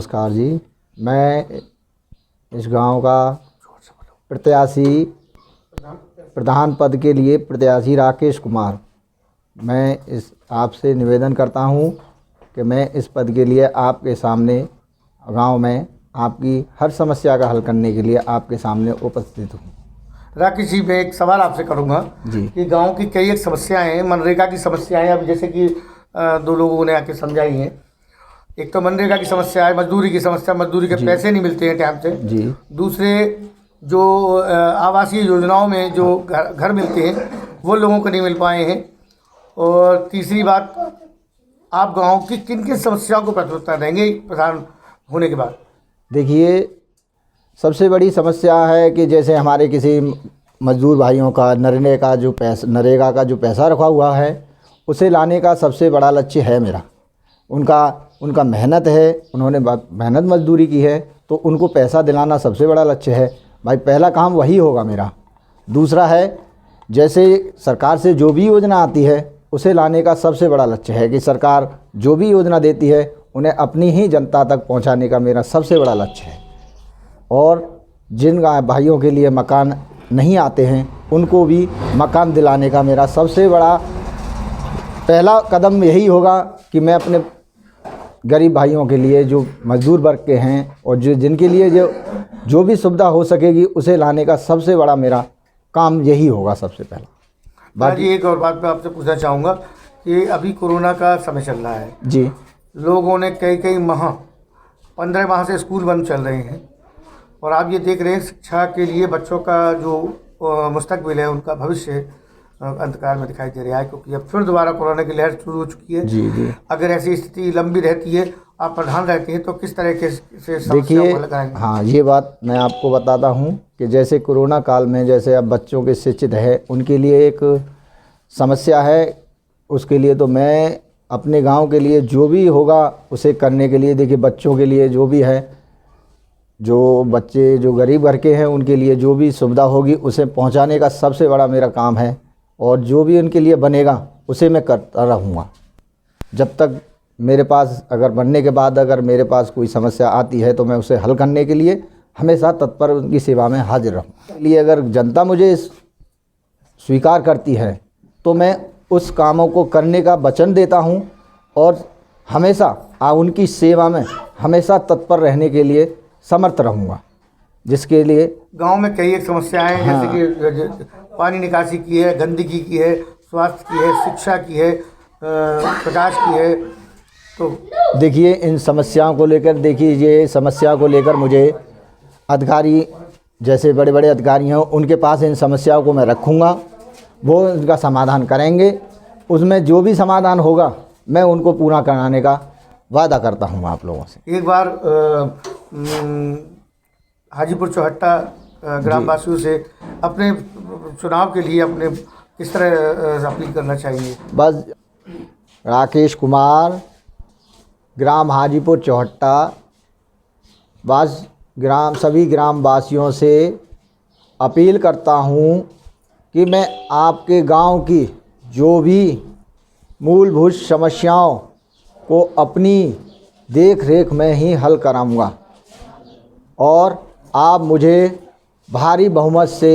नमस्कार जी। मैं इस गांव का प्रत्याशी प्रधान पद के लिए प्रत्याशी राकेश कुमार। मैं इस आपसे निवेदन करता हूं कि मैं इस पद के लिए आपके सामने गांव में आपकी हर समस्या का हल करने के लिए आपके सामने उपस्थित हूं। राकेश जी, मैं एक सवाल आपसे करूंगा जी। कि गांव की कई एक समस्याएं हैं, मनरेगा की समस्याएं, अब जैसे कि दो लोगों ने आके समझाई हैं। एक तो मनरेगा की समस्या है, मजदूरी की समस्या, मजदूरी के पैसे नहीं मिलते हैं टाइम से। जी। दूसरे जो आवासीय योजनाओं में जो घर मिलते हैं वो लोगों को नहीं मिल पाए हैं। और तीसरी बात, आप गांव की किन किन समस्याओं को प्राथमिकता देंगे प्रधान होने के बाद? देखिए, सबसे बड़ी समस्या है कि जैसे हमारे किसी मजदूर भाइयों का नरेगा का जो पैसा रखा हुआ है उसे लाने का सबसे बड़ा लक्ष्य है मेरा। उनका मेहनत है, उन्होंने मेहनत मजदूरी की है, तो उनको पैसा दिलाना सबसे बड़ा लक्ष्य है भाई। पहला काम वही होगा मेरा। दूसरा है, जैसे सरकार से जो भी योजना आती है उसे लाने का सबसे बड़ा लक्ष्य है कि सरकार जो भी योजना देती है उन्हें अपनी ही जनता तक पहुंचाने का मेरा सबसे बड़ा लक्ष्य है। और जिन भाइयों के लिए मकान नहीं आते हैं उनको भी मकान दिलाने का मेरा सबसे बड़ा पहला कदम यही होगा कि मैं अपने गरीब भाइयों के लिए, जो मजदूर वर्ग के हैं और जिनके लिए जो भी सुविधा हो सकेगी उसे लाने का सबसे बड़ा मेरा काम यही होगा सबसे पहला। बाकी एक और बात मैं आपसे पूछना चाहूँगा कि अभी कोरोना का समय चल रहा है जी। लोगों ने कई माह 15 माह से स्कूल बंद चल रहे हैं और आप ये देख रहे हैं शिक्षा के लिए बच्चों का जो मुस्तकबिल है, उनका भविष्य अंधकार में दिखाई दे रहा है, क्योंकि अब फिर दोबारा कोरोना की लहर शुरू हो चुकी है। जी जी। अगर ऐसी स्थिति लंबी रहती है, आप प्रधान रहते हैं, तो किस तरह के से देखिए, लगाएंगे? हाँ, ये बात मैं आपको बताता हूँ कि जैसे कोरोना काल में जैसे अब बच्चों के शिक्षित है उनके लिए एक समस्या है। उसके लिए तो मैं अपने गांव के लिए जो भी होगा उसे करने के लिए, देखिए बच्चों के लिए जो भी है, जो बच्चे जो गरीब घर के हैं उनके लिए जो भी सुविधा होगी उसे पहुंचाने का सबसे बड़ा मेरा काम है। और जो भी उनके लिए बनेगा उसे मैं करता रहूँगा जब तक मेरे पास, अगर बनने के बाद अगर मेरे पास कोई समस्या आती है तो मैं उसे हल करने के लिए हमेशा तत्पर उनकी सेवा में हाजिर रहूँ। इसलिए अगर जनता मुझे स्वीकार करती है तो मैं उस कामों को करने का वचन देता हूँ और हमेशा उनकी सेवा में हमेशा तत्पर रहने के लिए समर्थ रहूँगा। जिसके लिए गांव में कई एक समस्याएं हैं, हाँ। जैसे कि पानी निकासी की है, गंदगी की है, स्वास्थ्य की है, शिक्षा की है, प्रकाश की है। तो देखिए, इन समस्याओं को लेकर, देखिए ये समस्या को लेकर मुझे अधिकारी, जैसे बड़े बड़े अधिकारी हैं, उनके पास इन समस्याओं को मैं रखूँगा, वो इनका समाधान करेंगे। उसमें जो भी समाधान होगा मैं उनको पूरा कराने का वादा करता हूँ आप लोगों से। एक बार हाजीपुर चौहट्टा ग्रामवासियों से अपने चुनाव के लिए अपने किस तरह अपील करना चाहिए? बस राकेश कुमार, ग्राम हाजीपुर चौहट्टा सभी ग्रामवासियों से अपील करता हूँ कि मैं आपके गांव की जो भी मूलभूत समस्याओं को अपनी देख रेख में ही हल कराऊंगा और आप मुझे भारी बहुमत से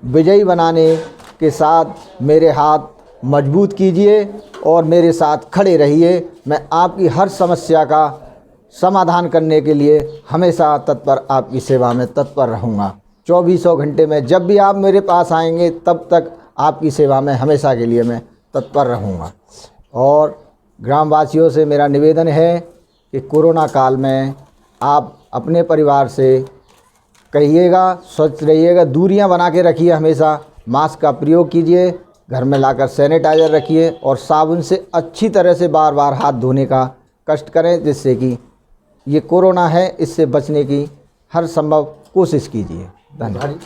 विजयी बनाने के साथ मेरे हाथ मजबूत कीजिए और मेरे साथ खड़े रहिए। मैं आपकी हर समस्या का समाधान करने के लिए हमेशा तत्पर, आपकी सेवा में तत्पर रहूँगा। 24 घंटे में जब भी आप मेरे पास आएंगे तब तक आपकी सेवा में हमेशा के लिए मैं तत्पर रहूँगा। और ग्रामवासियों से मेरा निवेदन है कि कोरोना काल में आप अपने परिवार से कहिएगा, स्वच्छ रहिएगा, दूरियां बना के रखिए, हमेशा मास्क का प्रयोग कीजिए, घर में लाकर सैनिटाइज़र रखिए और साबुन से अच्छी तरह से बार बार हाथ धोने का कष्ट करें, जिससे कि ये कोरोना है इससे बचने की हर संभव कोशिश कीजिए। धन्यवाद।